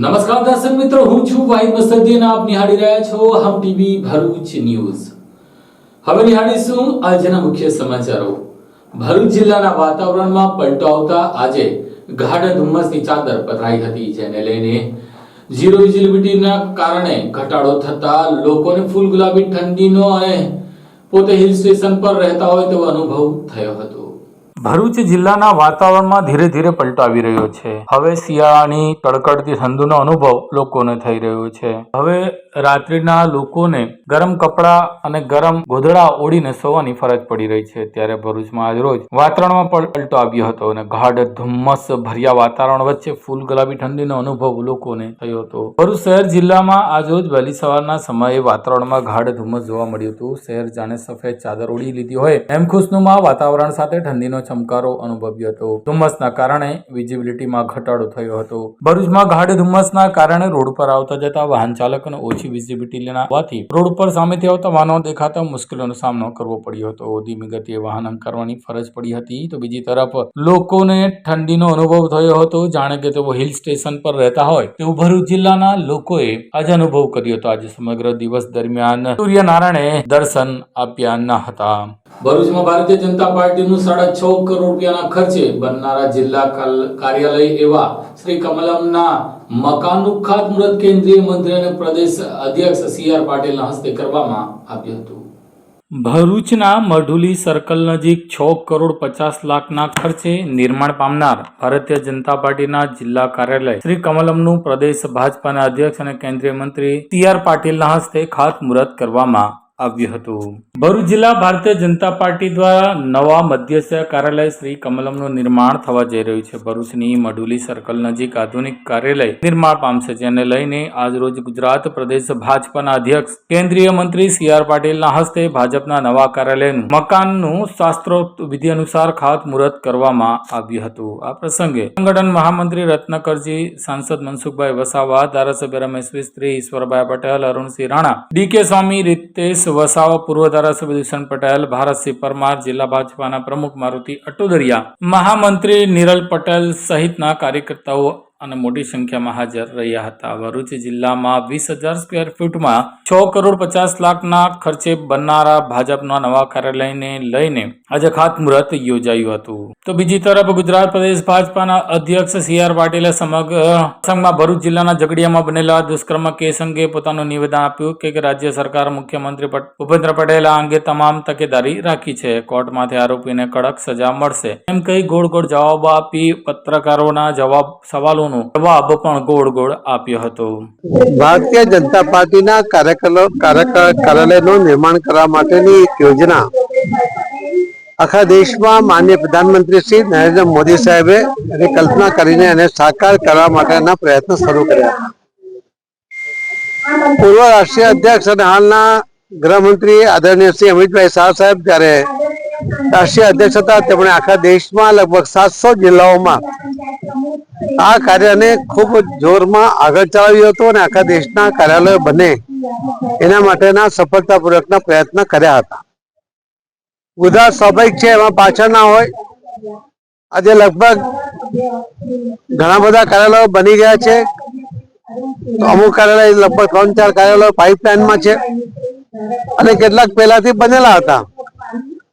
નમસ્કાર દર્શક મિત્રો, હું છું વાહિદ મસદી અને આપ નિહાળી રહ્યા છો હમ ટીવી ભરૂચ ન્યૂઝ। હવે નિહાળીશું આજના મુખ્ય સમાચારો। ભરૂચ જિલ્લાના વાતાવરણમાં પલટો આવતા આજે ગાઢ ધુમ્મસની ચાદર પથરાઈ હતી, જેને લઈને ઝીરો વિઝિબિલિટીના કારણે ઘટાડો થતા લોકોને ફૂલ ગુલાબી ઠંડીનો અને પોતે હિલ સ્ટેશન પર રહેતા હોય તેવો અનુભવ થયો હતો। ભરૂચ જિલ્લાના વાતાવરણમાં ધીરે ધીરે પલટો આવી રહ્યો છે। હવે શિયાળાની કડકડતી ઠંડીનો અનુભવ લોકોને થઈ રહ્યો છે। હવે રાત્રિના લોકોને ગરમ કપડા અને ગરમ ગોધડા ઓઢીને સૂવાની ફરજ પડી રહી છે। ત્યારે ભરૂચમાં આજરોજ વાતાવરણમાં પલટો આવ્યો હતો અને ગાઢ ધુમ્મસ ભર્યા વાતાવરણ વચ્ચે ફૂલ ગુલાબી ઠંડીનો અનુભવ લોકોને થયો હતો। ભરૂચ શહેર જિલ્લામાં આજરોજ વહેલી સવારના સમયે વાતાવરણમાં ગાઢ ધુમ્મસ જોવા મળ્યું હતું। શહેર જાણે સફેદ ચાદર ઓઢી લીધી હોય એમ ખુશનુમા વાતાવરણ સાથે ઠંડીનો ચમકારો અનુભવ્યો હતો। ધુમ્મસના કારણે વિઝિબિલિટીમાં ઘટાડો થયો હતો। ભરૂચમાં ગાઢ ધુમ્મસના કારણે રોડ પર આવતા જતા વાહન ચાલકોને ઓછી વિઝિબિલિટી હોવાથી રોડ પર સામેથી આવતા વાહનો દેખાતા મુશ્કેલીનો સામનો કરવો પડ્યો હતો। ધીમી ગતિએ વાહન કરવાની ફરજ પડી હતી। તો બીજી તરફ લોકોને ઠંડીનો અનુભવ થયો હતો, જાણે કે તેઓ હિલ સ્ટેશન પર રહેતા હોય તેવું ભરૂચ જિલ્લાના લોકોએ આજે અનુભવ કર્યો હતો। આજે સમગ્ર દિવસ દરમિયાન સૂર્યનારાયણે દર્શન આપ્યા ન હતા। ભરૂચમાં ભારતીય જનતા પાર્ટીનું 6.5 કરોડ રૂપિયાના ખર્ચે બનનારા જિલ્લા કાર્યાલય એવા શ્રી કમલમના મકાનનું ખાતમુહૂર્ત કેન્દ્રીય મંત્રી અને પ્રદેશ અધ્યક્ષ CR પાટીલના હસ્તે કરવામાં આવ્યું હતું। ભરૂચના મઢુલી સર્કલ નજીક 6,50,00,000ના ખર્ચે નિર્માણ પામનાર ભારતીય જનતા પાર્ટીના જિલ્લા કાર્યાલય શ્રી કમલમનું પ્રદેશ ભાજપાના અધ્યક્ષ અને કેન્દ્રીય મંત્રી CR પાટીલના હસ્તે ખાતમુહૂર્ત કરવામાં આવ્યું હતું। ભરૂચ જિલ્લા ભારતીય જનતા પાર્ટી દ્વારા નવા મધ્યસ્થ કાર્યાલય શ્રી કમલમનું નિર્માણ થવા જઈ રહ્યું છે। ભરૂચની મઢુલી સર્કલ નજીક આધુનિક કાર્યાલય નિર્માણ પામશે, જેને લઈને આજરોજ ગુજરાત પ્રદેશ ભાજપાના અધ્યક્ષ કેન્દ્રીય મંત્રી CR પાટીલના હસ્તે ભાજપના નવા કાર્યાલયનું મકાનનું શાસ્ત્રોક્ત વિધિ અનુસાર ખાતમુહૂર્ત કરવામાં આવ્યું હતું। આ પ્રસંગે સંગઠન મહામંત્રી રત્નકરજી, સાંસદ મનસુખભાઈ વસાવા, ધારાસભ્ય રમેશ મિસ્ત્રી, ઈશ્વરભાઈ પટેલ, અરુણસિંહ રાણા, DK સ્વામી, રીતેશ વસાવા, પૂર્વ ધારાસભ્ય દુષ્યંત પટેલ, ભારતસિંહ પરમાર, જિલ્લા ભાજપાના પ્રમુખ મારુતિ અટોદરિયા, મહામંત્રી નિરલ પટેલ સહિતના કાર્યકર્તાઓ અને મોટી સંખ્યામાં હાજર રહ્યા હતા। ભરૂચ જિલ્લામાં 20,000 સ્ક્વેર ફૂટમાં 6,50,00,000ના ખર્ચે બનનારા ભાજપના નવા કાર્યાલયને લઈને આજે ખાતમુહૂર્ત યોજાયું હતું। તો બીજી તરફ ગુજરાત પ્રદેશ ભાજપાના અધ્યક્ષ CR પાટીલે સમગ્ર ભરૂચ જિલ્લાના ઝઘડિયામાં બનેલા દુષ્કર્મ કેસ અંગે પોતાનું નિવેદન આપ્યું કે રાજ્ય સરકાર મુખ્યમંત્રી ભૂપેન્દ્ર પટેલ આ અંગે તમામ તકેદારી રાખી છે। કોર્ટમાંથી આરોપીને કડક સજા મળશે એમ કહી ગોળ ગોળ જવાબ આપી પત્રકારોના સવાલોનો જવાબ પણ ગોળ ગોળ આપ્યો હતો। ભારતીય જનતા પાર્ટીના કાર્યાલયનું નિર્માણ કરવા માટેની એક યોજના આખા દેશમાં માનનીય પ્રધાનમંત્રી શ્રી નરેન્દ્ર મોદી સાહેબે એની કલ્પના કરીને એને સાકાર કરવા માટેના પ્રયત્નો શરૂ કર્યા। પૂર્વ રાષ્ટ્રીય અધ્યક્ષ અને હાલના ગૃહમંત્રી આદરણીય શ્રી અમિતભાઈ શાહ સાહેબ જ્યારે રાષ્ટ્રીય અધ્યક્ષ હતા, તેમણે આખા દેશમાં લગભગ 700 જિલ્લાઓમાં આ કાર્યને ખૂબ જોરમાં આગળ ચલાવ્યું હતું અને આખા દેશના કાર્યાલયો બને એના માટેના સફળતાપૂર્વકના પ્રયત્ન કર્યા હતા। ગુજરાત સ્વાભાવિક છે, એમાં પાછળ ના હોય। આજે લગભગ ઘણા બધા કાર્યાલયો બની ગયા છે। અમુક કાર્યાલય લગભગ 3-4 કાર્યાલયો પાઇપલાઇનમાં છે અને કેટલાક પહેલાથી બનેલા હતા।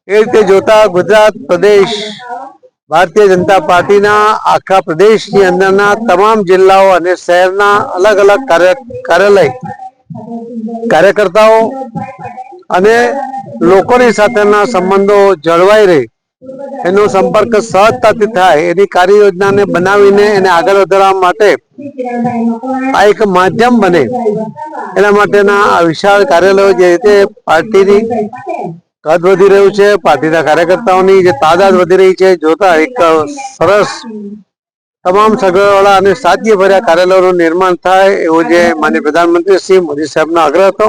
એ રીતે જોતા ગુજરાત પ્રદેશ ભારતીય જનતા પાર્ટીના આખા પ્રદેશની અંદરના તમામ જિલ્લાઓ અને શહેરના અલગ અલગ કાર્યકર્તાઓ અને લોકોની સાથેના સંબંધો જળવાઈ રહે, એનો સંપર્ક સહજતાથી થાય એની કાર્ય યોજનાને બનાવીને એને આગળ વધારવા માટે આ એક માધ્યમ બને એના માટેના આ વિશાળ કાર્યાલયો જે રીતે પાર્ટીની કદ વધી રહ્યું છે, પાર્ટીના કાર્યકર્તાઓની જે તાદાદ વધી રહી છે, જોતા એક સરસ તમામ સગવડવાળા અને સાદગીભર્યા કાર્યાલયોનું નિર્માણ થાય એવો જે માનનીય પ્રધાનમંત્રી શ્રી મોદી સાહેબનો આગ્રહ હતો,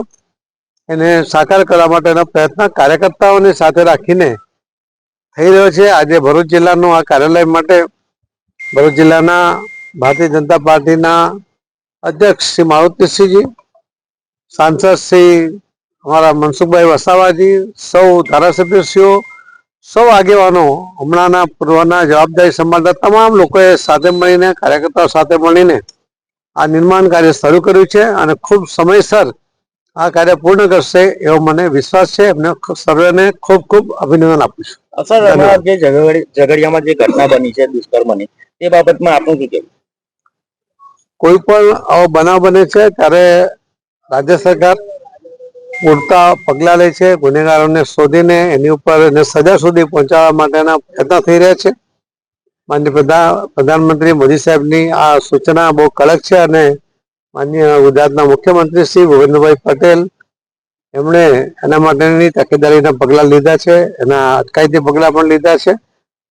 એને સાકાર કરવા માટેનો પ્રયત્ન કાર્યકર્તાઓને સાથે રાખીને થઈ રહ્યો છે। આજે ભરૂચ જિલ્લાનું આ કાર્યાલય માટે ભરૂચ જિલ્લાના ભારતીય જનતા પાર્ટીના અધ્યક્ષ શ્રી મારુતિસિંહજી, સાંસદ શ્રી અમારા મનસુખભાઈ વસાવાજી, સૌ ધારાસભ્યશ્રીઓ, સૌ આગેવાનો, હમણાંના પૂર્વના જવાબદારી સંભાળતા તમામ લોકોએ સાથે મળીને, કાર્યકર્તાઓ સાથે મળીને આ નિર્માણ કાર્ય શરૂ કર્યું છે અને ખૂબ સમયસર આ કાર્ય પૂર્ણ કરશે એવો મને વિશ્વાસ છે. એમને સર્વેને ખૂબ ખૂબ અભિનંદન આપું છું. સર, હમણાં જે ઝઘડિયામાં જે ઘટના બની છે દુષ્કર્મની, તે બાબતમાં આપનું શું કહેવું? કોઈ પણ આવો બનાવ બને છે ત્યારે રાજ્ય સરકાર પૂરતા પગલાં લે છે. ગુનેગારોને શોધીને એની ઉપર એને સજા સુધી પહોંચાડવા માટેના પ્રયત્ન થઈ રહ્યા છે. માનનીય પ્રધાનમંત્રી મોદી સાહેબની આ સૂચના બહુ કડક છે અને માનનીય ગુજરાતના મુખ્યમંત્રી શ્રી ભૂપેન્દ્રભાઈ પટેલ એમણે એના માટેની તકેદારીના પગલાં લીધા છે. એના અટકાયતી પગલાં પણ લીધા છે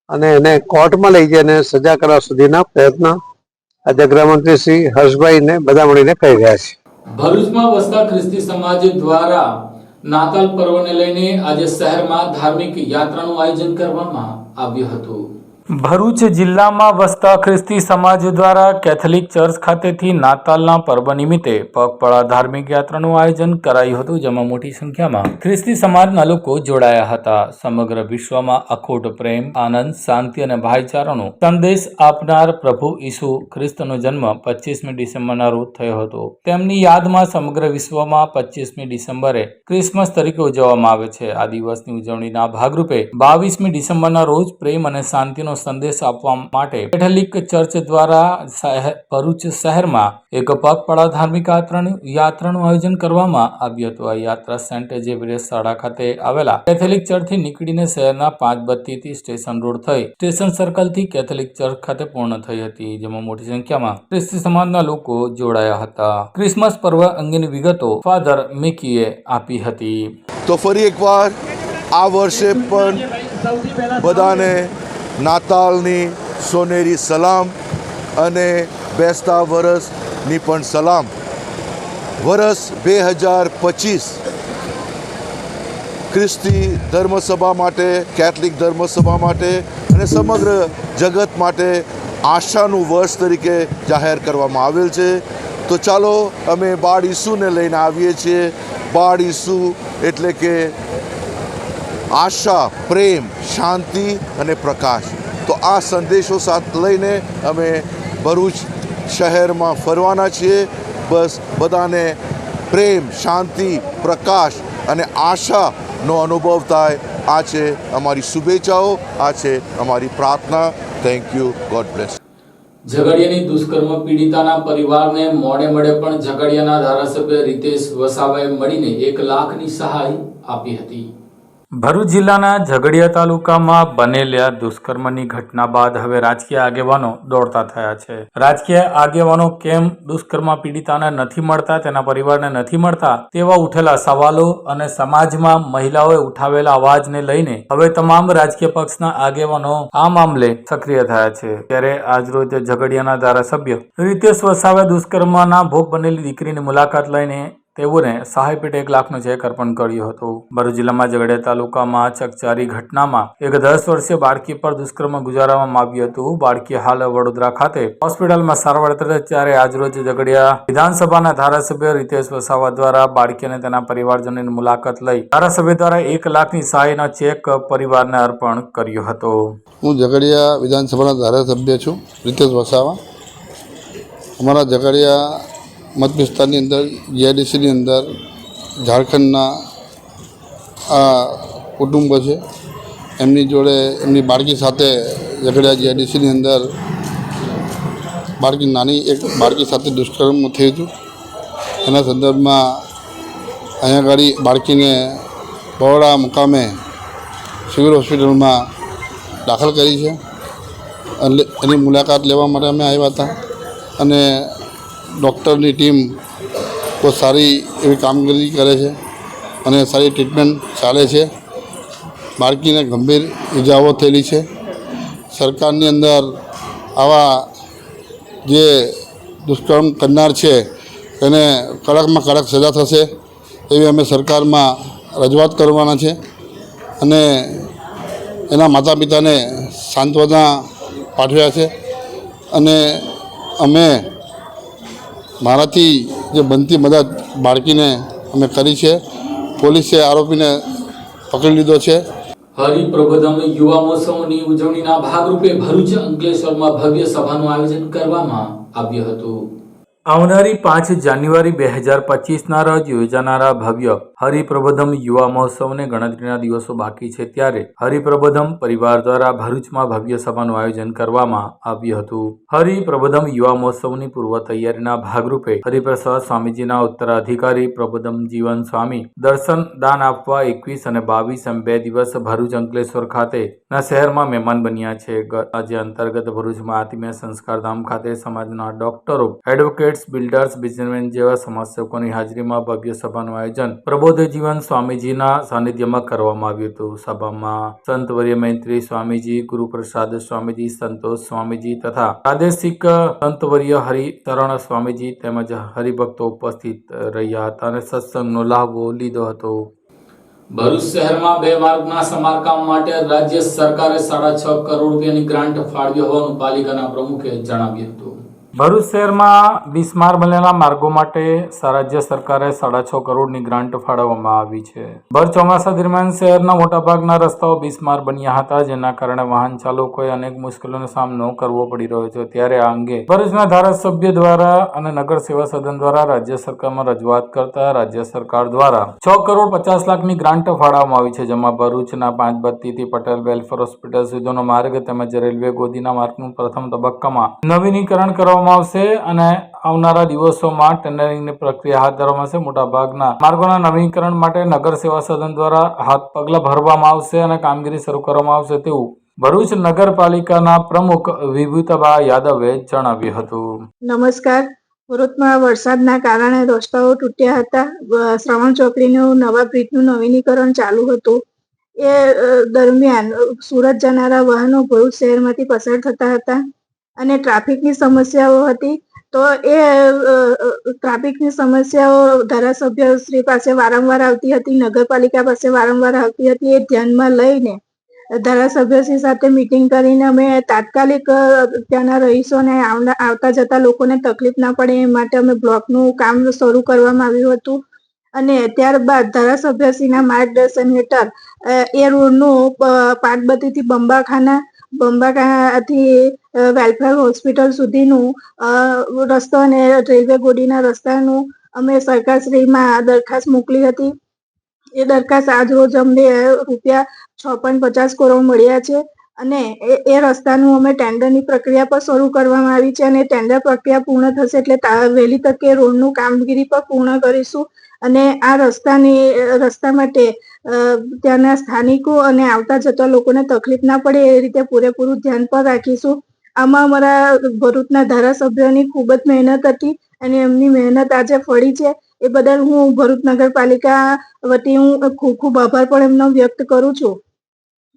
અને એને કોર્ટમાં લઈ જઈને સજા કરવા સુધીના પ્રયત્ન આજે ગૃહમંત્રી શ્રી હર્ષભાઈને બધા મળીને કરી રહ્યા છે. ભરૂચમાં વસતા ખ્રિસ્તી સમાજ દ્વારા નાતાલ પર્વને લઈને આજે શહેરમાં ધાર્મિક યાત્રાનું આયોજન કરવામાં આવ્યું હતું. ભરૂચ જિલ્લામાં વસતા ખ્રિસ્તી સમાજ દ્વારા કેથોલિક ચર્ચ ખાતેથી નાતાલના પર્વ નિમિત્તે પગપાળા ધાર્મિક યાત્રાનું આયોજન કરાયું હતું, જેમાં મોટી સંખ્યામાં ખ્રિસ્તી સમાજના લોકો જોડાયા હતા. સમગ્ર વિશ્વમાં અખૂટ પ્રેમ, આનંદ, શાંતિ અને ભાઈચારાનો સંદેશ આપનાર પ્રભુ ઈસુ ખ્રિસ્તનો જન્મ 25મી ડિસેમ્બરના રોજ થયો હતો. તેમની યાદમાં સમગ્ર વિશ્વમાં 25મી ડિસેમ્બરે ક્રિસમસ તરીકે ઉજવવામાં આવે છે. આ દિવસની ઉજવણીના ભાગરૂપે 22મી ડિસેમ્બરના રોજ પ્રેમ અને શાંતિનો સંદેશ આપવા માટે કેથોલિક ચર્ચ દ્વારા ભરૂચ શહેરમાં એક પગપાળા ધાર્મિક યાત્રાનું આયોજન કરવામાં આવ્યું હતું. આ યાત્રા સેન્ટ ઝેવિયર્સ શાળા ખાતે આવેલા કેથોલિક ચર્ચથી નીકળીને શહેરના 5 બત્તીથી સ્ટેશન રોડ થઈ સ્ટેશન સર્કલથી કેથોલિક ચર્ચ ખાતે પૂર્ણ થઈ હતી, જેમાં મોટી સંખ્યામાં ખ્રિસ્તી સમાજના લોકો જોડાયા હતા. ક્રિસમસ પર્વ અંગેની વિગતો ફાધર મિકીએ આપી હતી. તો ફરી એકવાર આ વર્ષે પણ બધાને નાતાલની સોનેરી સલામ અને બેસતા વરસની પણ સલામ. વરસ 2025 ખ્રિસ્તી ધર્મસભા માટે, કેથલિક ધર્મસભા માટે અને સમગ્ર જગત માટે આશાનું વર્ષ તરીકે જાહેર કરવામાં આવેલ છે. તો ચાલો અમે બાળ ઈસુને લઈને આવીએ છીએ. બાળ ઈસુ એટલે કે આશા, પ્રેમ, શાંતિ અને પ્રકાશ. તો આ સંદેશો સાથે લઈને અમે ભરૂચ શહેરમાં ફરવાના છીએ. બસ બધાને પ્રેમ, શાંતિ, પ્રકાશ અને આશાનો અનુભવ થાય. આ છે અમારી શુભેચ્છાઓ, આ છે અમારી પ્રાર્થના. Thank you. God bless. ઝઘડિયાની દુષ્કર્મ પીડિતાના પરિવારને મોડે પણ ઝઘડિયાના ધારાસભ્ય રીતેશ વસાવાએ મળીને 1 લાખની સહાય આપી હતી. ભરૂચ જિલ્લાના ઝઘડિયા તાલુકામાં બનેલા દુષ્કર્મની ઘટના બાદ હવે રાજકીય આગેવાનો દોડતા થયા છે. રાજકીય આગેવાનો કેમ દુષ્કર્મ પીડિતાને નથી મળતા, તેના પરિવારને નથી મળતા તેવા ઉઠેલા સવાલો અને સમાજમાં મહિલાઓએ ઉઠાવેલા અવાજને લઈને હવે તમામ રાજકીય પક્ષના આગેવાનો આ મામલે સક્રિય થયા છે. ત્યારે આજરોજ ઝઘડિયાના ધારાસભ્ય રીતેશ વસાવાએ દુષ્કર્મના ભોગ બનેલી દીકરીની મુલાકાત લઈને તેઓને સહાય પેટે 1 લાખનો ચેક અર્પણ કર્યો હતો. ભરૂચ જિલ્લામાં ઝઘડિયા તાલુકામાં ચકચારી ઘટનામાં એક 10 વર્ષીય બાળકી પર દુષ્કર્મ ગુજારવામાં આવ્યું હતું. બાળકી હાલ વડોદરા ખાતે હોસ્પિટલમાં સારવાર હેઠળ છે. ત્યારે આજરોજ ઝઘડિયા વિધાનસભાના ધારાસભ્ય રીતેશ વસાવા દ્વારા બાળકી અને તેના પરિવારજનોની મુલાકાત લઈ ધારાસભ્ય દ્વારા 1 લાખની સહાયનો ચેક પરિવારને અર્પણ કર્યો હતો. હું ઝઘડિયા વિધાનસભાના ધારાસભ્ય છું, રીતેશ વસાવા. અમારા ઝઘડિયા મત વિસ્તારની અંદર જીઆઈડીસીની અંદર ઝારખંડના આ કુટુંબ છે. એમની જોડે એમની બાળકી સાથે ઝઘડિયા જીઆઈડીસીની અંદર નાની એક બાળકી સાથે દુષ્કર્મ થયું હતું. એના સંદર્ભમાં અહીંયા આગળ બાળકીને બરોડા મુકામે સિવિલ હોસ્પિટલમાં દાખલ કરી છે. એની મુલાકાત લેવા માટે અમે આવ્યા હતા અને ડૉક્ટરની ટીમ બહુ સારી એવી કામગીરી કરે છે અને સારી ટ્રીટમેન્ટ ચાલે છે. બાળકીને ગંભીર ઇજાઓ થયેલી છે. સરકારની અંદર આવા જે દુષ્કર્મ કરનાર છે એને કડકમાં કડક સજા થશે એવી અમે સરકારમાં રજૂઆત કરવાના છે અને એના માતા પિતાને સાંત્વના પાઠવ્યા છે અને અમે મારાથી જે બનતી મદદ બાળકીને અમે કરી છે. પોલીસે આરોપીને પકડી લીધો છે. હરિપ્રબોધમ યુવા મહોત્સવની ઉજવણીના ભાગરૂપે ભરૂચ અંકલેશ્વરમાં ભવ્ય સભાનું આયોજન કરવામાં આવ્યું હતું. આવનારી 5 જાન્યુઆરી 2025ના રોજ યોજાનારા ભવ્ય હરિપ્રબોધમ યુવા મહોત્સવને ગણતરીના દિવસો બાકી છે, ત્યારે હરિપ્રબોધમ પરિવાર દ્વારા ભરૂચમાં ભવ્ય સભાનું આયોજન કરવામાં આવ્યું હતું. હરિપ્રબોધમ યુવા મહોત્સવની પૂર્વ તૈયારીના ભાગરૂપે હરિપ્રસાદ સ્વામીજીના ઉત્તરાધિકારી પ્રબોધમ જીવન સ્વામી દર્શન દાન આપવા 21 અને 22 એમ 2 દિવસ ભરૂચ અંકલેશ્વર ખાતેના શહેરમાં મહેમાન બન્યા છે. આજે અંતર્ગત ભરૂચમાં આત્મીય સંસ્કારધામ ખાતે સમાજના ડોક્ટરો, એડવોકેટ્સ, બિલ્ડર્સ, બિઝનેસમેન જેવા સમાજસેવકોની હાજરીમાં ભવ્ય સભાનું આયોજન પ્રબોધ જીવન સ્વામીજીના સાનિધ્યમાં કરવામાં આવ્યું હતું. સભામાં સંતવર્ય મૈત્રી સ્વામીજી, ગુરુપ્રસાદ સ્વામીજી, સંતોષ સ્વામીજી તથા પ્રાદેશિક સંતવર્ય હરિચરણ સ્વામીજી તેમજ હરિભક્તો ઉપસ્થિત રહ્યા હતા અને સત્સંગનો લાભો લીધો હતો. ભરૂચ શહેરમાં 2 માર્ગના સમારકામ માટે રાજ્ય સરકારે 6.5 કરોડ રૂપિયાની ગ્રાન્ટ ફાળવી હોવાનું પાલિકાના પ્રમુખે જણાવ્યું હતું. ભરૂચ શહેરમાં બિસ્માર બનેલા માર્ગો માટે રાજ્ય સરકારે 6.5 કરોડની ગ્રાન્ટ ફાળવવામાં આવી છે. ભર ચોમાસા દરમિયાન શહેરના મોટાભાગના રસ્તાઓ બિસ્માર બન્યા હતા, જેના કારણે વાહન ચાલકોએ અનેક મુશ્કેલીનો સામનો કરવો પડી રહ્યો છે. ત્યારે આ અંગે ભરૂચના ધારાસભ્ય દ્વારા અને નગર સેવા સદન દ્વારા રાજ્ય સરકારમાં રજૂઆત કરતા રાજ્ય સરકાર દ્વારા 6 કરોડ 50 લાખની ગ્રાન્ટ ફાળવવામાં આવી છે, જેમાં ભરૂચના 5 બત્તીથી પટેલ વેલફેર હોસ્પિટલ સુધીનો માર્ગ તેમજ રેલવે ગોદીના માર્ગનું પ્રથમ તબક્કામાં નવીનીકરણ કરવામાં આવશે અને આવનારા દિવસોમાં ટેન્ડરિંગની પ્રક્રિયા હાથ ધરવામાં આવશે. મોટાભાગના માર્ગોના નવીનીકરણ માટે નગર સેવા સદન દ્વારા પગલાં ભરવામાં આવશે અને કામગીરી શરૂ કરવામાં આવશે તેવું ભરૂચ નગરપાલિકાના પ્રમુખ વિભૂતાબા યાદવે જણાવ્યું હતું. નમસ્કાર. ભરૂચમાં વરસાદના કારણે રસ્તાઓ તૂટ્યા હતા. શ્રવણ ચોકડીનું નવા બ્રિજનું નવીનીકરણ ચાલુ હતું. એ દરમિયાન સુરત જનારા વાહનો ભરૂચ શહેરમાંથી પસાર થતા હતા અને ટ્રાફિકની સમસ્યાઓ હતી. તો એ ટ્રાફિકની સમસ્યાઓ ધારાસભ્ય શ્રી પાસે વારંવાર આવતી હતી, નગરપાલિકા પાસે વારંવાર આવતી હતી. એ ધ્યાનમાં લઈને ધારાસભ્યશ્રી સાથે મીટિંગ કરીને અમે તાત્કાલિક ત્યાંના રહીશોને આવતા જતા લોકોને તકલીફ ના પડે એ માટે અમે બ્લોકનું કામ શરૂ કરવામાં આવ્યું હતું. અને ત્યારબાદ ધારાસભ્યશ્રીના માર્ગદર્શન હેઠળ એ રોડનું પાટબત્તીથી બંબાખાનાથી વેલફેર હોસ્પિટલ સુધીનું રસ્તો અને રેલવે ગોડીના રસ્તાનું અમે સરકારશ્રીમાં દરખાસ્ત મોકલી હતી. એ દરખાસ્ત આજ રોજ અમને રૂપિયા 6.50 કરોડ મળ્યા છે અને એ રસ્તાનું અમે ટેન્ડરની પ્રક્રિયા પર શરૂ કરવામાં આવી છે અને ટેન્ડર પ્રક્રિયા પૂર્ણ થશે એટલે વહેલી તકે રોડનું કામગીરી પર પૂર્ણ કરીશું અને આ રસ્તા માટે ત્યાંના સ્થાનિકો અને આવતા જતા લોકોને તકલીફ ના પડે એ રીતે પૂરેપૂરું ધ્યાન પર રાખીશું. આમાં અમારા ભરૂચના ધારાસભ્યોની ખૂબ જ મહેનત હતી અને એમની મહેનત આજે ફળી છે. એ બદલ હું ભરૂચ નગરપાલિકા વતી હું ખૂબ આભાર પણ એમનો વ્યક્ત કરું છું.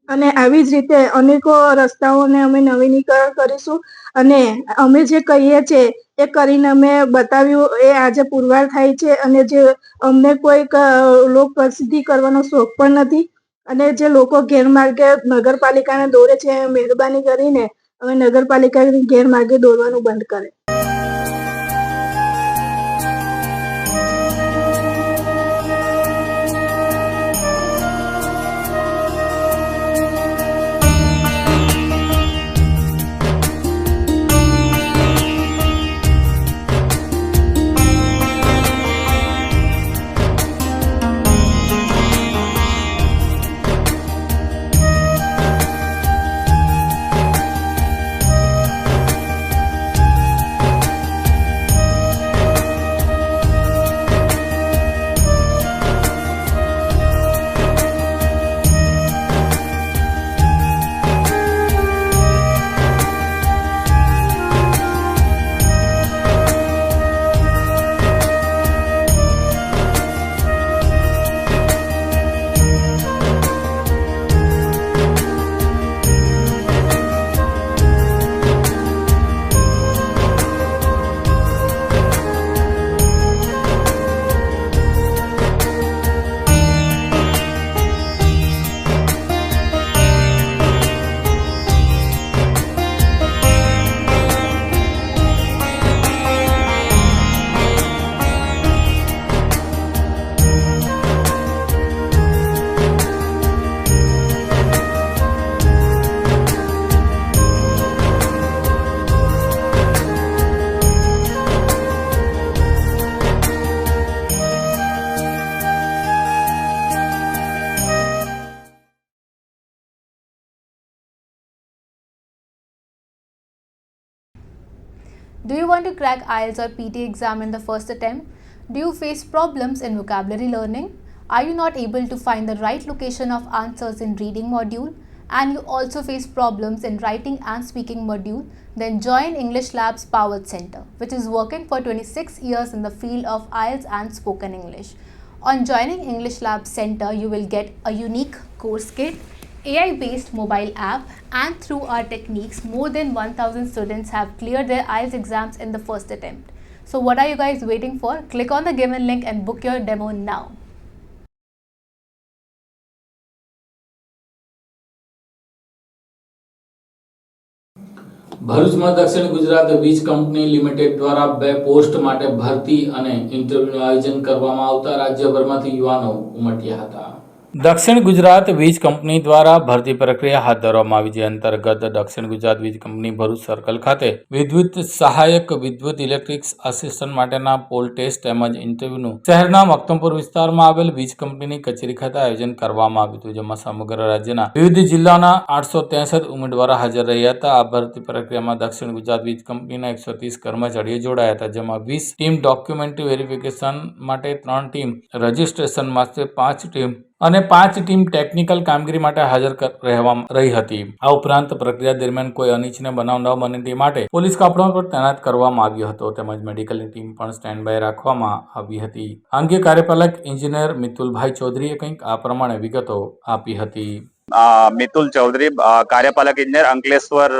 અને આવી જ રીતે અનેકો રસ્તાઓને અમે નવીનીકરણ કરીશું અને અમે જે કહીએ છીએ એ કરીને અમે બતાવ્યું. એ આજે પુરવાર થાય છે અને જે અમને કોઈક લોક પ્રસિદ્ધિ કરવાનો શોખ પણ નથી અને જે લોકો ગેરમાર્ગે નગરપાલિકાને દોરે છે મહેરબાની કરીને હવે નગરપાલિકાને ગેરમાર્ગે દોરવાનું બંધ કરે. Do you want to crack IELTS or PT exam in the first attempt? Do you face problems in vocabulary learning? Are you not able to find the right location of answers in reading module? And you also face problems in writing and speaking module? Then join English Lab's Powered Center, which is working for 26 years in the field of IELTS and spoken English. On joining English Lab Center, you will get a unique course kit, AI-based mobile app, and through our techniques, more than 1,000 students have cleared their IELTS exams in the first attempt. So what are you guys waiting for? Click on the given link and book your demo now. ભરૂચમાં દક્ષિણ ગુજરાત વીજ company limited દ્વારા 2 post માટે ભરતી અને ઇન્ટરવ્યુનું આયોજન કરવામાં આવતા રાજ્યભરમાંથી યુવાનો ઉમટ્યા હતા. દક્ષિણ ગુજરાત વીજ કંપની દ્વારા ભરતી પ્રક્રિયા હાથ ધરવામાં આવી, જે અંતર્ગત દક્ષિણ ગુજરાત વીજ કંપની ભરૂચ સર્કલ ખાતે વિદ્યુત સહાયક વિદ્યુત ઇલેક્ટ્રિક્સ આસિસ્ટન્ટ માટેના પોલ ટેસ્ટ તેમજ ઇન્ટરવ્યુનું શહેરના મક્તમપુર વિસ્તારમાં આવેલ વીજ કંપનીની કચેરી ખાતે આયોજન કરવામાં આવ્યું હતું, જેમાં સમગ્ર રાજ્યના વિવિધ જિલ્લાના 863 ઉમેદવારો હાજર રહ્યા હતા. આ ભરતી પ્રક્રિયામાં દક્ષિણ ગુજરાત વીજ કંપનીના 130 કર્મચારીઓ જોડાયા હતા, જેમાં 20 ટીમ ડોક્યુમેન્ટરી વેરિફિકેશન માટે, 3 ટીમ રજિસ્ટ્રેશન માટે, 5 ટીમ અને 5 ટીમ ટેકનિકલ કામગીરી માટે હાજર રહી હતી. આ ઉપરાંત પ્રક્રિયા દરમિયાન કોઈ અનિચ્છનીય બનાવ ન બને તે માટે પોલીસ કાફલો પર તૈનાત કરવામાં આવ્યો હતો, તેમજ મેડિકલની ટીમ પણ સ્ટેન્ડ બાય રાખવામાં આવી હતી. આ અંગે કાર્યપાલક એન્જિનિયર મિતુલભાઈ ચૌધરીએ કંઈક આ પ્રમાણે વિગતો આપી હતી. મિતુલ ચૌધરી, કાર્યપાલક ઇજનેર, અંકલેશ્વર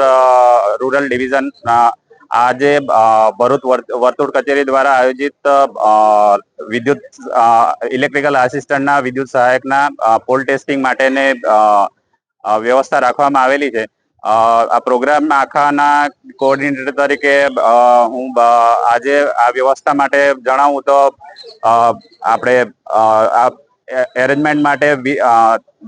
રૂરલ ડિવિઝન. આજે ભરૂચ વર્તુળ કચેરી દ્વારા આયોજિત વિદ્યુત ઇલેક્ટ્રિકલ આસિસ્ટન્ટના વિદ્યુત સહાયકના પોલ ટેસ્ટિંગ માટેની વ્યવસ્થા રાખવામાં આવેલી છે. આ પ્રોગ્રામના આખાના કોઓર્ડિનેટર તરીકે હું આજે આ વ્યવસ્થા માટે જણાવું તો આપણે આ એરેન્જમેન્ટ માટે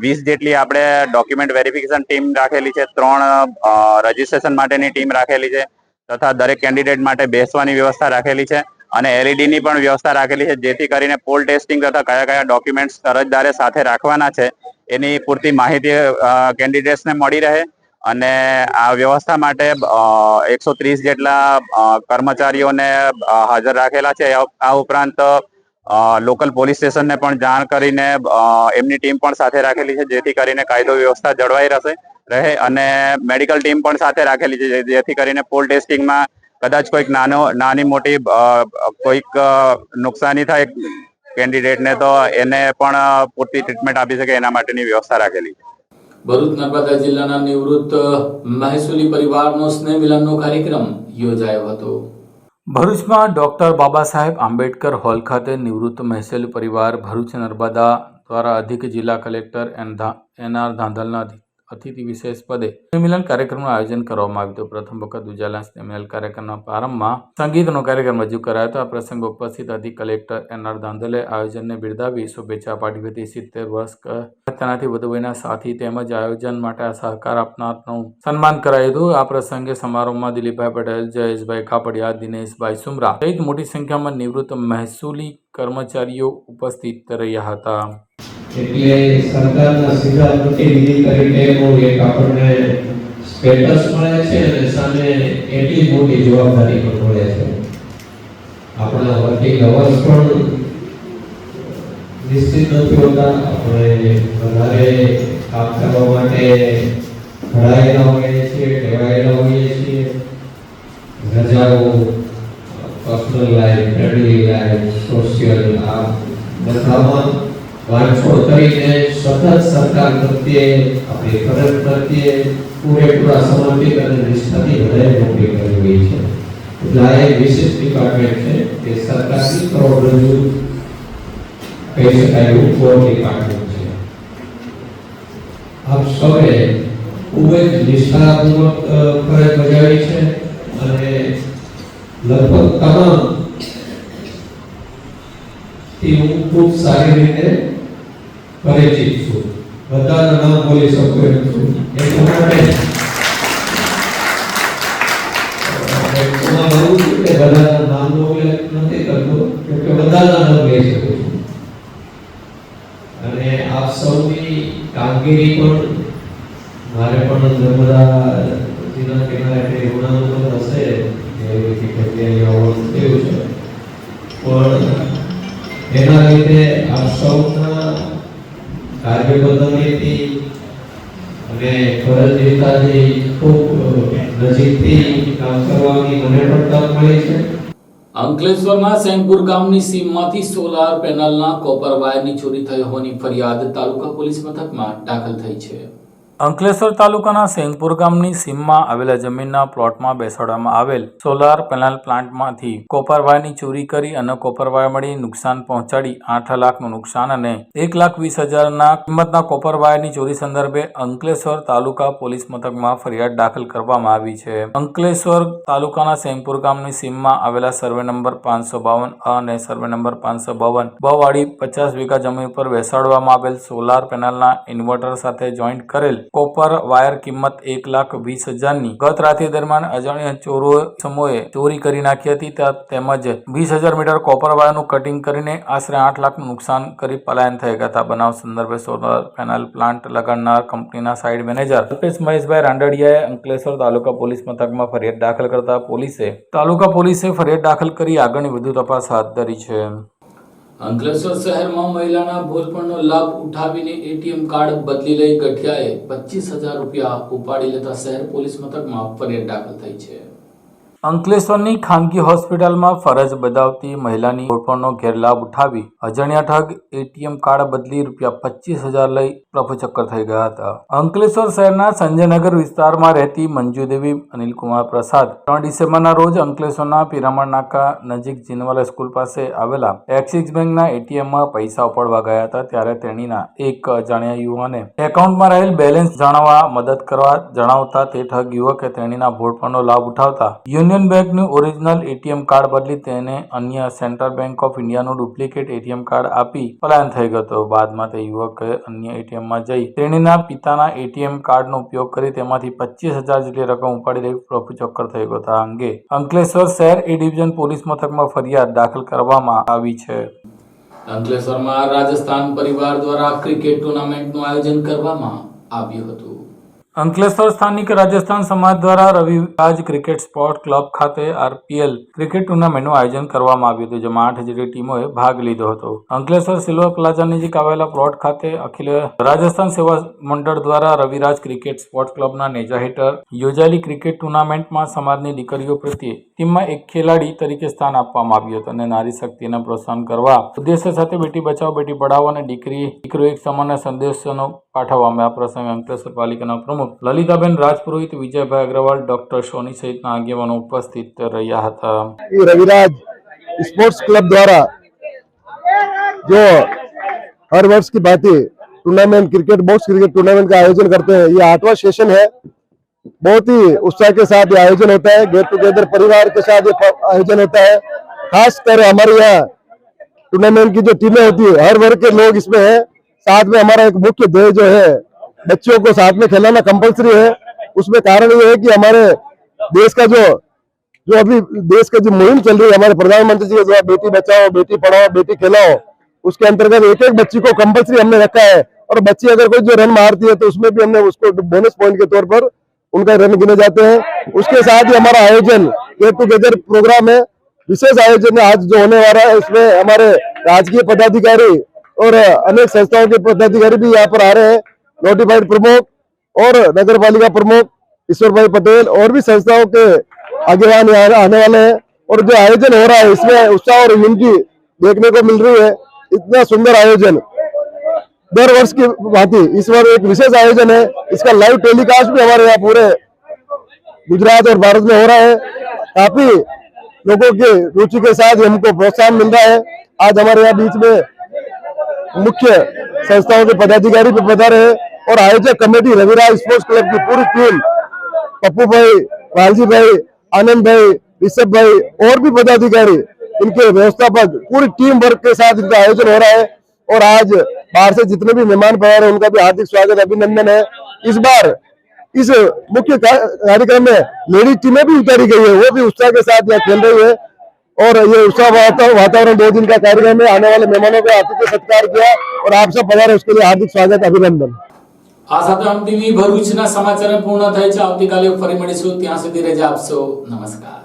20 જેટલી આપણે ડોક્યુમેન્ટ વેરિફિકેશન ટીમ રાખેલી છે, 3 રજીસ્ટ્રેશન માટેની ટીમ રાખેલી છે તથા દરેક કેન્ડિડેટ માટે બેસવાની વ્યવસ્થા રાખેલી છે અને LED ની પણ વ્યવસ્થા રાખેલી છે, જેથી કરીને પોલ ટેસ્ટિંગ તથા કયા કયા ડોક્યુમેન્ટ્સ અરજદારે સાથે રાખવાના છે એની પૂરતી માહિતી કેન્ડિડેટ્સને મળી રહે. અને આ વ્યવસ્થા માટે 130 જેટલા કર્મચારીઓને હાજર રાખેલા છે. આ ઉપરાંત લોકલ પોલીસ સ્ટેશનને પણ જાણ કરીને એમની ટીમ પણ સાથે રાખેલી છે, જેથી કરીને કાયદો વ્યવસ્થા જળવાઈ રહે અને મેડિકલ ટીમ પણ સાથે રાખેલી છે, જેથી કરીને પોલ ટેસ્ટિંગમાં કદાચ કોઈક નાની મોટી કોઈક નુકસાની થાય કેન્ડિડેટને તો એને પણ પૂરતી ટ્રીટમેન્ટ આપી શકે એના માટેની વ્યવસ્થા રાખેલી છે. ભરૂચ નર્મદા જિલ્લાના નિવૃત્ત મહેસૂલી પરિવારનો સ્નેહ મિલનનો કાર્યક્રમ યોજાયો હતો. ભરૂચમાં ડોક્ટર બાબા સાહેબ આંબેડકર હોલ ખાતે નિવૃત્ત મહેસૂલી પરિવાર ભરૂચ નર્મદા દ્વારા અધિક જિલ્લા કલેક્ટર NR ધાંધલના અતિથિ વિશેષ પદે સ્નેહમિલન કાર્યક્રમનું આયોજન કરવામાં આવ્યું હતું. પ્રથમ વખત યોજાયેલા સ્નેહમિલન કાર્યક્રમના પ્રારંભમાં સંગીતનો કાર્યક્રમ રજૂ કરાયો હતો. આ પ્રસંગે ઉપસ્થિત અધિક કલેક્ટર NR ધાંધલે આયોજનને બિરદાવી શુભેચ્છા પાઠવી હતી. 70 વર્ષ તેનાથી વધુ વયના સાથી તેમજ આયોજન માટે સહકાર આપનારનું સન્માન કરાયું હતું. આ પ્રસંગે સમારોહમાં દિલીપભાઈ પટેલ, જયેશભાઈ કાપડિયા, દિનેશભાઈ સુમરા સહિત મોટી સંખ્યામાં નિવૃત્ત મહેસૂલી કર્મચારીઓ ઉપસ્થિત રહ્યા હતા. એટલે સરકારના સિદ્ધાંતોની વિધિ તરીકે એક આપણને સ્ટેટસ મળે છે અને સામે એટલી મોટી જવાબદારી પણ મળે છે. આપણા વર્કિંગ અવર્સ પણ નિશ્ચિત નથી હોતા. આપણે વધારે કામ કરવા માટે ઘડાયેલા હોઈએ છીએ, ટેવાયેલા હોઈએ છીએ. રજાઓ, personal life, family life, social, આ બધામાં વાંચોળ કરીને સતત સરકાર પ્રત્યે, આપણી ફરજ પ્રત્યે પૂરેપૂરા સમર્પિત અને નિષ્ઠાથી બધાએ નોકરી કરી હોય છે. એટલે આ એક વિશેષ ડિપાર્ટમેન્ટ છે કે સરકારની કરોડરજ્જુ કહી શકાય એવું કોર ડિપાર્ટમેન્ટ છે. આપ સૌએ ખૂબ જ નિષ્ઠાપૂર્વક ફરજ બજાવી છે અને લગભગ તમામ હું ખૂબ સારી રીતે પરિચિત છું. બધાના નામ બોલી શકું એમ છું. એટલા માટે બધાના નામનો ઉલ્લેખ નથી કરતો, કે બધાના નામ લઈ શકું છું. અને આપ સૌની કામગીરી પણ મારે પણ નર્મદા નદીના કિનારે ઋણાનુબંધ હશે ફરીથી ફેબ્રુઆરી આવવાનું થયું છે, પણ એના લીધે આ સૌના કાર્ય પદ્ધતિથી અને ફરજિયાતથી ખૂબ નજીકથી કામ કરવાની મને પણ તક મળી છે. અંકલેશ્વરના સેનપુર ગામની સીમમાંથી સોલાર પેનલના કોપર વાયરની ચોરી થઈ હોવાની ફરિયાદ તાલુકા પોલીસ મથકમાં દાખલ થઈ છે. અંકલેશ્વર તાલુકાના સેનપુર ગામની સીમમાં આવેલા જમીનના પ્લોટમાં બેસાડવામાં આવેલ સોલાર પેનલ પ્લાન્ટમાંથી કોપર વાયરની ચોરી કરી અને કોપર વાયર મળી નુકસાન પહોંચાડી 8 લાખનું નુકસાન અને 1,20,000 કિંમતના કોપર વાયરની ચોરી સંદર્ભે અંકલેશ્વર તાલુકા પોલીસ મથકમાં ફરિયાદ દાખલ કરવામાં આવી છે. અંકલેશ્વર તાલુકાના સેનપુર ગામની સીમમાં આવેલા સર્વે નંબર 552 અને સર્વે નંબર 552 વાળી 50 વીઘા જમીન પર બેસાડવામાં આવેલ સોલાર પેનલના ઇન્વર્ટર સાથે જોઈન્ટ કરેલ કોપર વાયર કિંમત 1,20,000ની ગત રાત્રિ દરમિયાન અજાણ્યા ચોરોએ સમૂહે ચોરી કરી નાખી હતી. તેમજ 20,000 મીટર કોપર વાયરનું કટિંગ કરીને આશરે 8 લાખનું નુકસાન કરી પલાયન થઈ ગયા હતા. બનાવ સંદર્ભે સોલાર પેનલ પ્લાન્ટ લગાડનાર કંપનીના સાઇટ મેનેજર અલ્પેશ મહેશભાઈ રાંડડિયાએ અંકલેશ્વર તાલુકા પોલીસ મથકમાં ફરિયાદ દાખલ કરતા તાલુકા પોલીસે ફરિયાદ દાખલ કરી આગળની વધુ તપાસ હાથ ધરી છે. અંકલેશ્વર શહેરમાં મહિલાના ભોજપણનો લાભ ઉઠાવીને એટીએમ કાર્ડ બદલી લઈ ગઠિયાએ 25,000 રૂપિયા ઉપાડી લેતા શહેર પોલીસ મથકમાં ફરિયાદ દાખલ થઈ છે. અંકલેશ્વરની ખાનગી હોસ્પિટલમાં ફરજ બજાવતી મહિલાની ભોજપણનો ગેરલાભ ઉઠાવી અજાણ્યા ઠગ એટીએમ કાર્ડ બદલી રૂપિયા 25,000 લઈ રફુચક્કર થઈ ગયા હતા. અંકલેશ્વર શહેરના સંજયનગર વિસ્તારમાં રહેતી મંજુદેવી અનિલકુમાર પ્રસાદ 3 ડિસેમ્બરના રોજ અંકલેશ્વરના પિરામણ નાકા નજીક જીનવાલા સ્કૂલ પાસે આવેલા એક્સિસ બેંકના એટીએમમાં પૈસા ઉપાડવા ગયા હતા. ત્યારે તેણીના એક અજાણ્યા યુવાને એકાઉન્ટમાં રહેલ બેલેન્સ જાણવા મદદ કરવા જણાવતા તે ઠગ યુવકે તેણીના ભોજપણનો લાભ ઉઠાવતા યુનિયન બેંકનું ઓરિજિનલ એટીએમ કાર્ડ બદલી તેને અન્ય સેન્ટ્રલ બેંક ઓફ ઇન્ડિયાનું ડુપ્લિકેટ એટીએમ કાર્ડ આપી પલાયન થઈ ગયો હતો. બાદમાં તે યુવકે અન્ય એટીએમમાં જઈ તેણીના પિતાના એટીએમ કાર્ડનો ઉપયોગ કરી તેમાંથી 25,000 જેટલી રકમ ઉપાડી લઈ રફુચક્કર થઈ ગયો હતો. આ અંગે અંકલેશ્વર શહેર એ ડિવિઝન પોલીસ મથકમાં ફરિયાદ દાખલ કરવામાં આવી છે. અંકલેશ્વરમાં રાજસ્થાન પરિવાર દ્વારા ક્રિકેટ ટુર્નામેન્ટનું આયોજન કરવામાં આવ્યું હતું. અંકલેશ્વર સ્થાનિક રાજસ્થાન સમાજ દ્વારા રવિરાજ ક્રિકેટ સ્પોર્ટ ક્લબ ખાતે આરપીએલ ક્રિકેટ ટુર્નામેન્ટનું આયોજન કરવામાં આવ્યું હતું, જેમાં 8 જેટલી ટીમોએ ભાગ લીધો હતો. અંકલેશ્વર સિલ્વર પ્લાઝા નજીક આવેલા પ્લોટ ખાતે અખિલ રાજસ્થાન સેવા મંડળ દ્વારા રવિરાજ ક્રિકેટ સ્પોર્ટ ક્લબના નેજા હેઠળ યોજાયેલી ક્રિકેટ ટુર્નામેન્ટમાં સમાજની દીકરીઓ પ્રત્યે ટીમમાં એક ખેલાડી તરીકે સ્થાન આપવામાં આવ્યું હતું અને નારી શક્તિને પ્રોત્સાહન કરવા ઉદ્દેશ્ય સાથે બેટી બચાવો બેટી પઢાઓ અને દીકરીઓ એક સમાનના સંદેશનો પાઠવવામાં. આ પ્રસંગે અંકલેશ્વર પાલિકાના પ્રમુખ લલિતાબેન રાજપુરોહિત, વિજયભાઈ અગ્રવાલ, ડોક્ટર સોની સહિતના આગેવાનો ઉપસ્થિત રહ્યા હતા. रविराज स्पोर्ट्स क्लब द्वारा जो हर वर्ष की भांति tournament cricket box cricket tournament का आयोजन करते हैं, ये 8वां सेशन है. बहुत ही उत्साह के साथ ये आयोजन होता है. गेट टुगेदर परिवार के साथ ये आयोजन होता है. खासकर हमारे यहाँ टूर्नामेंट की जो टीमें होती है हर वर्ग के लोग इसमें है. साथ में हमारा एक मुख्य ध्येय जो है बच्चों को साथ में खिलाना कंपलसरी है. उसमें कारण ये है कि हमारे देश का जो अभी देश का जो मुहिम चल रही है हमारे प्रधानमंत्री जी के द्वारा बेटी बचाओ बेटी पढ़ाओ बेटी खिलाओ, उसके अंतर्गत एक एक बच्ची को कंपलसरी हमने रखा है. और बच्ची अगर कोई जो रन मारती है तो उसमें भी हमने उसको बोनस पॉइंट के तौर पर उनका रन गिने जाते हैं. उसके साथ ही हमारा आयोजन गेट टुगेदर प्रोग्राम है, विशेष आयोजन आज जो होने वाला है. इसमें हमारे राजकीय पदाधिकारी और अनेक संस्थाओं के पदाधिकारी भी यहाँ पर आ रहे हैं. नोटिफाइड प्रमुख और नगर पालिका प्रमुख ईश्वर भाई पटेल और भी संस्थाओं के आगेवान यहाँ आने वाले हैं. और जो आयोजन हो रहा है इसमें उत्साह और यूनिटी देखने को मिल रही है. इतना सुंदर आयोजन दर वर्ष की भांति इस बार एक विशेष आयोजन है. इसका लाइव टेलीकास्ट भी हमारे यहाँ पूरे गुजरात और भारत में हो रहा है. काफी लोगों की रुचि के साथ हमको प्रोत्साहन मिल रहा है. आज हमारे यहाँ बीच में मुख्य संस्थाओं के पदाधिकारी भी पधारे हैं और आयोजक कमेटी रविराज स्पोर्ट्स क्लब की पूरी टीम पप्पू भाई, वालजी भाई, आनंद भाई, ऋषभ भाई और भी पदाधिकारी इनके व्यवस्थापक पूरी टीम वर्क के साथ इनका आयोजन हो रहा है. और आज बाहर से जितने भी मेहमान पधारे हैं उनका भी हार्दिक स्वागत अभिनंदन है. इस बार इस मुख्य कार्यक्रम में लेडीज टीमें भी उतारी गई है, वो भी उत्साह के साथ यहाँ खेल रही है. और ये उत्साह वातावरण 2 दिन का कार्यक्रम है. आने वाले मेहमानों का आतिथ्य सत्कार किया और आप सब पधारे उसके लिए हार्दिक स्वागत अभिनंदन. આ સાથે हम ટીવી ભરૂચના સમાચાર પૂર્ણ થાય છે. આવતીકાલે ફરી મળીશું. ત્યાં સુધી રજા આપશો. નમસ્કાર.